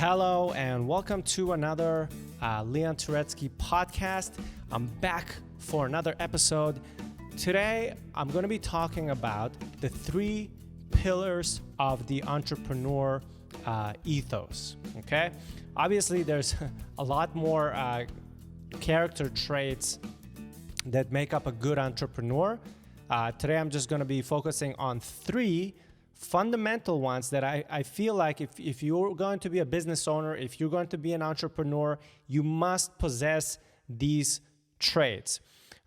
Hello and welcome to another Leon Turetsky podcast. I'm back for another episode. Today, I'm going to be talking about the 3 pillars of the entrepreneur ethos. Okay, obviously, there's a lot more character traits that make up a good entrepreneur. Today, I'm just going to be focusing on 3 fundamental ones that I feel like if you're going to be a business owner, if you're going to be an entrepreneur, you must possess these traits.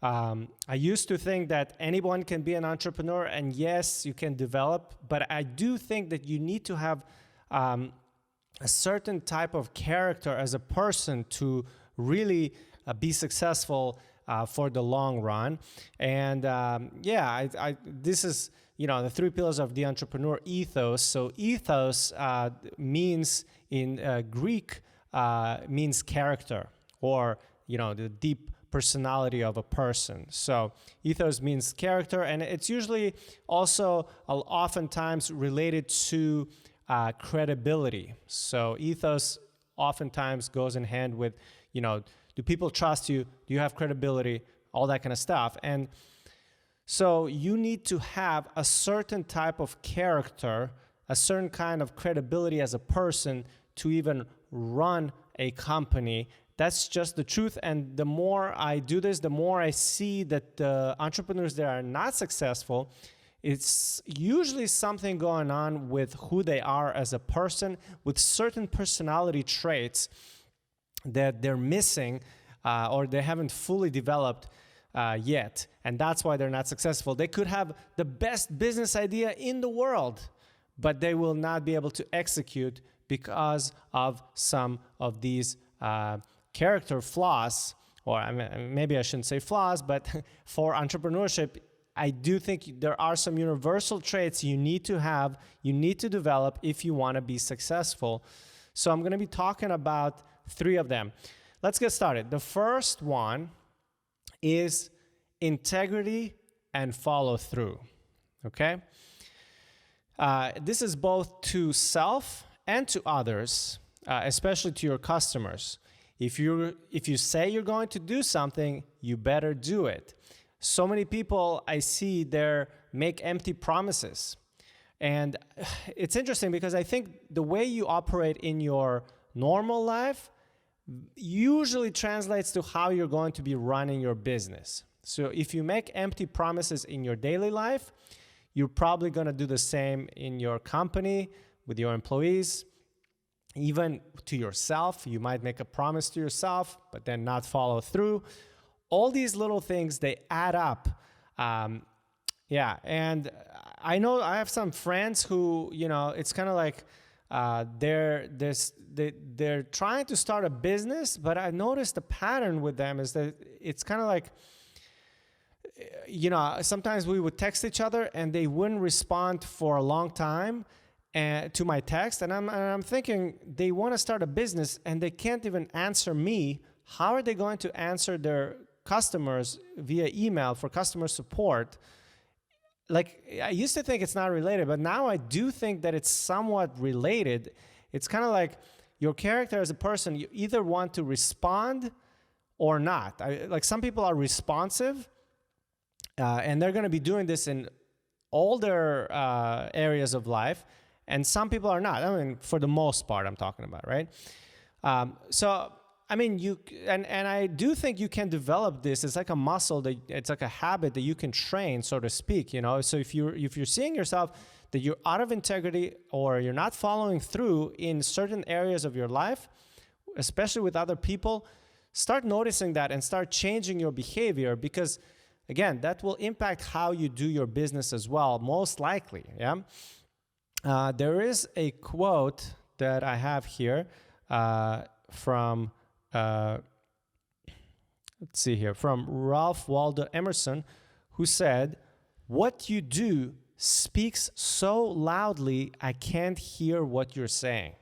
I used to think that anyone can be an entrepreneur, and yes, you can develop, but I do think that you need to have a certain type of character as a person to really be successful for the long run. And this is the 3 pillars of the entrepreneur ethos. So ethos means in Greek means character, or the deep personality of a person. So ethos means character, and it's usually also oftentimes related to credibility. So ethos oftentimes goes in hand with, do people trust you? Do you have credibility? All that kind of stuff. And so you need to have a certain type of character, a certain kind of credibility as a person to even run a company. That's just the truth. And the more I do this, the more I see that the entrepreneurs that are not successful, it's usually something going on with who they are as a person, with certain personality traits that they're missing or they haven't fully developed yet. And that's why they're not successful. They could have the best business idea in the world, but they will not be able to execute because of some of these character flaws, or maybe I shouldn't say flaws, but for entrepreneurship, I do think there are some universal traits you need to have, you need to develop if you want to be successful. So I'm going to be talking about 3 of them. Let's get started. The first one is integrity and follow through. Okay? This is both to self and to others, especially to your customers. If you say you're going to do something, you better do it. So many people I see there make empty promises. And it's interesting because I think the way you operate in your normal life usually translates to how you're going to be running your business. So if you make empty promises in your daily life, you're probably going to do the same in your company, with your employees, even to yourself. You might make a promise to yourself, but then not follow through. All these little things, they add up. And I know I have some friends who, it's kind of like they're trying to start a business, but I noticed the pattern with them is that it's kind of like, sometimes we would text each other and they wouldn't respond for a long time to my text. And I'm thinking they want to start a business and they can't even answer me. How are they going to answer their customers via email for customer support? Like, I used to think it's not related, but now I do think that it's somewhat related. It's kind of like your character as a person, you either want to respond or not. Like some people are responsive, and they're going to be doing this in all their areas of life, and some people are not. I mean, for the most part, I'm talking about, right? I do think you can develop this. It's like a muscle, it's like a habit that you can train, so to speak, So if you're seeing yourself that you're out of integrity or you're not following through in certain areas of your life, especially with other people, start noticing that and start changing your behavior, because again, that will impact how you do your business as well, most likely, yeah? There is a quote that I have here from Ralph Waldo Emerson, who said, "What you do speaks so loudly, I can't hear what you're saying."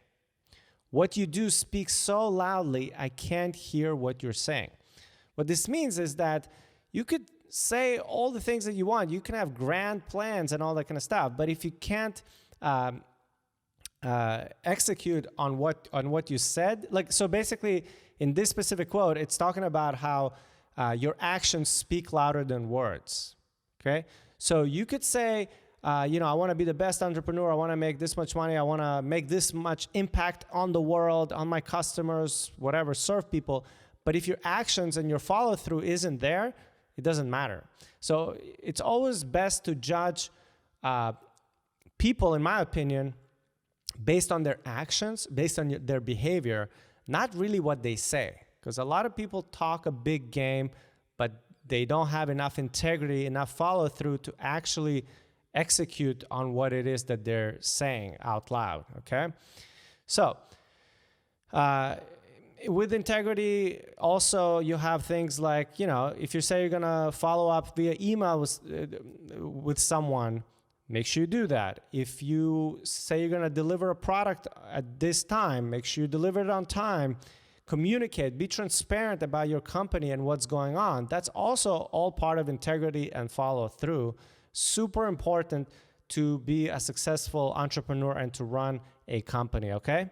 What you do speaks so loudly, I can't hear what you're saying. What this means is that you could say all the things that you want. You can have grand plans and all that kind of stuff. But if you can't execute on what you said. Like, so basically, in this specific quote, it's talking about how your actions speak louder than words. Okay, so you could say, I want to be the best entrepreneur. I want to make this much money. I want to make this much impact on the world, on my customers, whatever, serve people. But if your actions and your follow through isn't there, it doesn't matter. So it's always best to judge people, in my opinion, based on their actions, based on their behavior, not really what they say. Because a lot of people talk a big game, but they don't have enough integrity, enough follow through to actually execute on what it is that they're saying out loud, okay? So, with integrity, also you have things like, if you say you're gonna follow up via email with someone, make sure you do that. If you say you're gonna deliver a product at this time, make sure you deliver it on time. Communicate, be transparent about your company and what's going on. That's also all part of integrity and follow through. Super important to be a successful entrepreneur and to run a company, okay?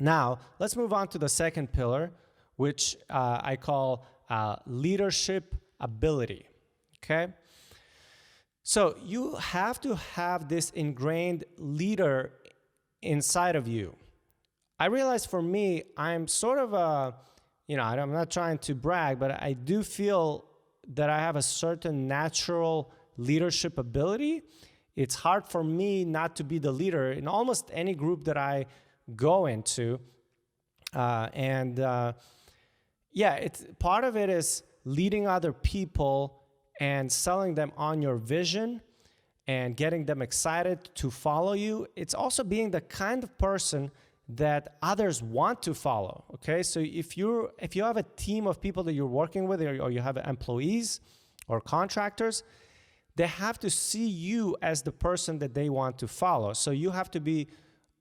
Now, let's move on to the second pillar, which I call leadership ability, okay? So you have to have this ingrained leader inside of you. I realize for me, I'm sort of I'm not trying to brag, but I do feel that I have a certain natural leadership ability. It's hard for me not to be the leader in almost any group that I go into. It's part of it is leading other people and selling them on your vision and getting them excited to follow you. It's also being the kind of person that others want to follow, okay? So if you have a team of people that you're working with, or you have employees or contractors, they have to see you as the person that they want to follow. So you have to be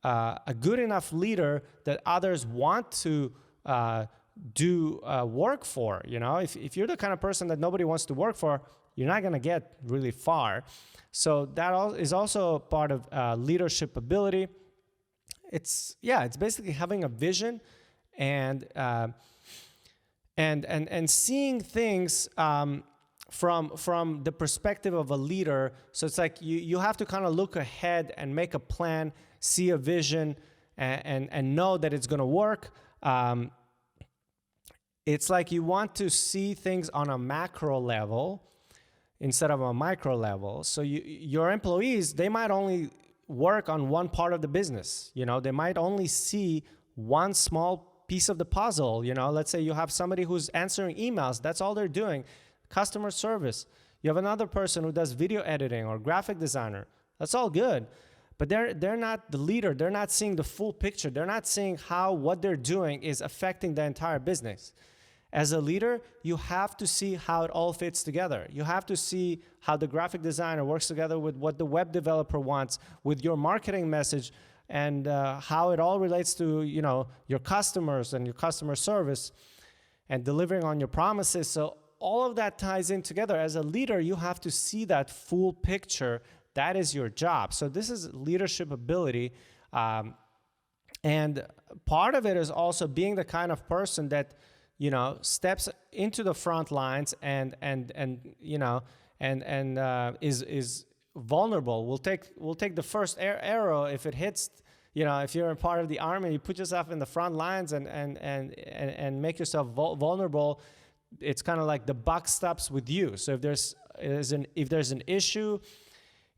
a good enough leader that others want to do work for. If you're the kind of person that nobody wants to work for, you're not gonna get really far. So that is also part of leadership ability. It's basically having a vision and seeing things from the perspective of a leader. So it's like you have to kind of look ahead and make a plan, see a vision, and know that it's going to work. It's like you want to see things on a macro level instead of a micro level. So your employees, they might only work on one part of the business. They might only see one small piece of the puzzle. Let's say you have somebody who's answering emails. That's all they're doing. Customer service. You have another person who does video editing or graphic designer. That's all good. But they're not the leader. They're not seeing the full picture. They're not seeing how what they're doing is affecting the entire business. As a leader, you have to see how it all fits together. You have to see how the graphic designer works together with what the web developer wants, with your marketing message, and how it all relates to your customers and your customer service and delivering on your promises. So all of that ties in together. As a leader, you have to see that full picture. That is your job. So this is leadership ability. And part of it is also being the kind of person that steps into the front lines and is vulnerable. We'll take the first arrow if it hits. If you're a part of the army, you put yourself in the front lines and make yourself vulnerable. It's kind of like the buck stops with you. So if there's an issue,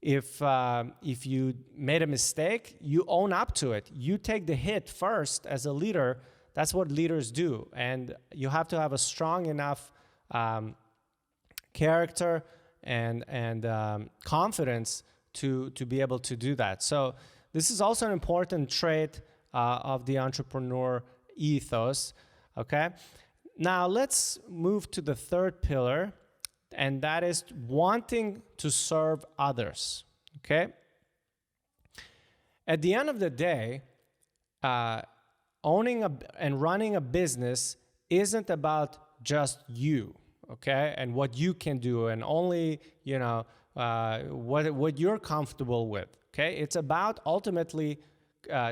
if you made a mistake, you own up to it. You take the hit first as a leader. That's what leaders do. And you have to have a strong enough character and confidence to be able to do that. So this is also an important trait of the entrepreneur ethos, okay? Now let's move to the third pillar, and that is wanting to serve others, okay? At the end of the day, owning and running a business isn't about just you, okay, and what you can do and only what you're comfortable with, okay? It's about ultimately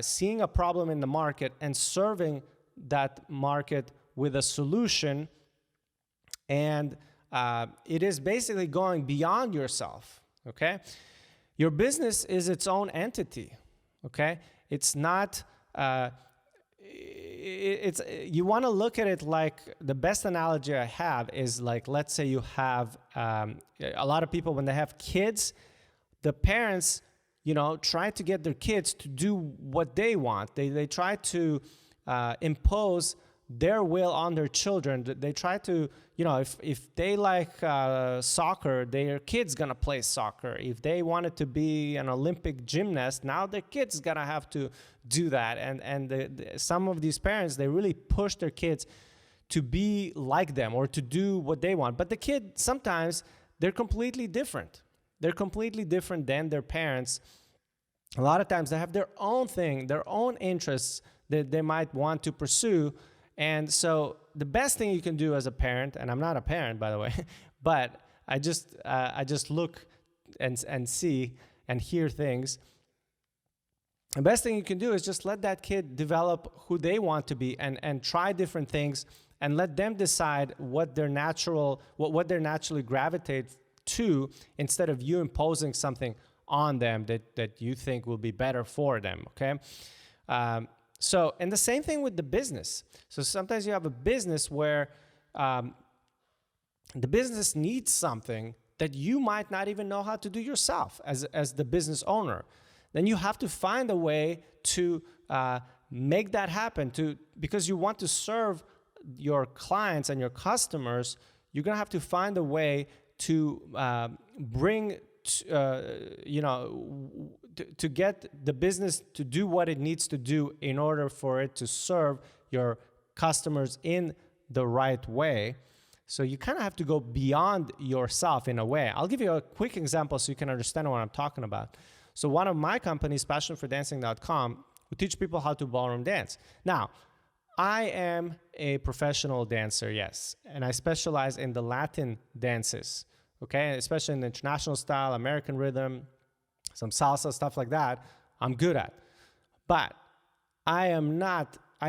seeing a problem in the market and serving that market with a solution. And it is basically going beyond yourself, okay? Your business is its own entity, okay? It's not, you want to look at it like, the best analogy I have is like, let's say you have, a lot of people, when they have kids, the parents, try to get their kids to do what they want. They try to impose their will on their children. They try to, if they like soccer, their kid's gonna play soccer. If they wanted to be an Olympic gymnast, now their kid's gonna have to do that. And some of these parents, they really push their kids to be like them or to do what they want. But the kid, sometimes they're completely different. They're completely different than their parents. A lot of times they have their own thing, their own interests that they might want to pursue. And so the best thing you can do as a parent, and I'm not a parent, by the way, but I just look and see and hear things. The best thing you can do is just let that kid develop who they want to be and try different things and let them decide what they naturally gravitate to, instead of you imposing something on them that you think will be better for them, okay? So, and the same thing with the business. So sometimes you have a business where the business needs something that you might not even know how to do yourself as the business owner. Then you have to find a way to make that happen. Because you want to serve your clients and your customers, you're gonna have to find a way to bring, to get the business to do what it needs to do in order for it to serve your customers in the right way. So you kind of have to go beyond yourself in a way. I'll give you a quick example so you can understand what I'm talking about. So one of my companies, passionfordancing.com, we teach people how to ballroom dance. Now, I am a professional dancer, yes, and I specialize in the Latin dances, okay, especially in the international style, American rhythm, some salsa, stuff like that, I'm good at. But I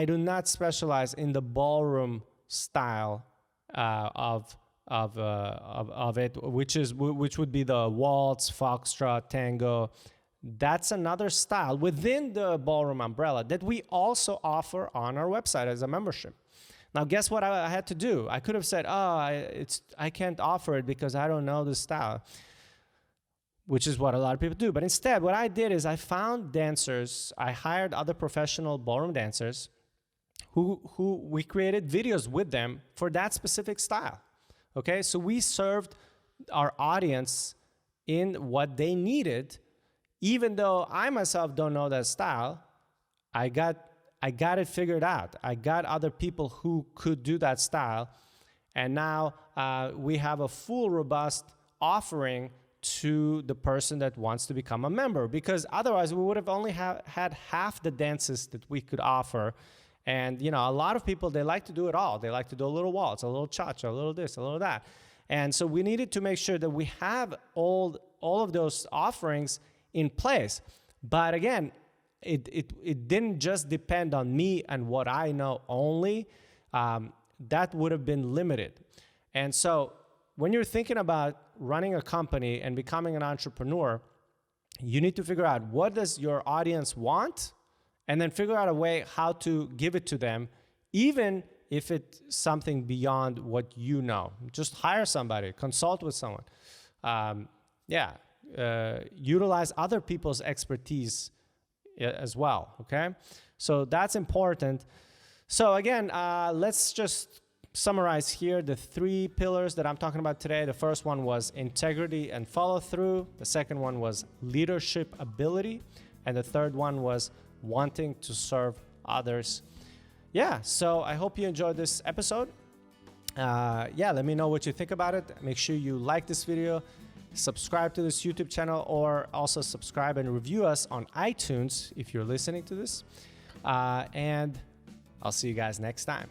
do not specialize in the ballroom style of it, which would be the waltz, foxtrot, tango. That's another style within the ballroom umbrella that we also offer on our website as a membership. Now, guess what I had to do? I could have said, I can't offer it because I don't know the style, which is what a lot of people do. But instead, what I did is I found dancers. I hired other professional ballroom dancers who we created videos with them for that specific style. Okay, so we served our audience in what they needed. Even though I myself don't know that style, I got it figured out. I got other people who could do that style. And now we have a full, robust offering to the person that wants to become a member. Because otherwise, we would have only had half the dances that we could offer. And, a lot of people, they like to do it all. They like to do a little waltz, a little cha-cha, a little this, a little that. And so we needed to make sure that we have all of those offerings in place. But again, it didn't just depend on me and what I know only. That would have been limited. And so when you're thinking about running a company and becoming an entrepreneur, you need to figure out, what does your audience want? And then figure out a way how to give it to them, even if it's something beyond what you know. Just hire somebody, consult with someone. Utilize other people's expertise as well, okay? So that's important. So again, let's just summarize here the 3 pillars that I'm talking about today. The first one was integrity and follow through. The second one was leadership ability. And the third one was wanting to serve others. So I hope you enjoyed this episode. Let me know what you think about it. Make sure you like this video, subscribe to this YouTube channel, or also subscribe and review us on iTunes if you're listening to this. And I'll see you guys next time.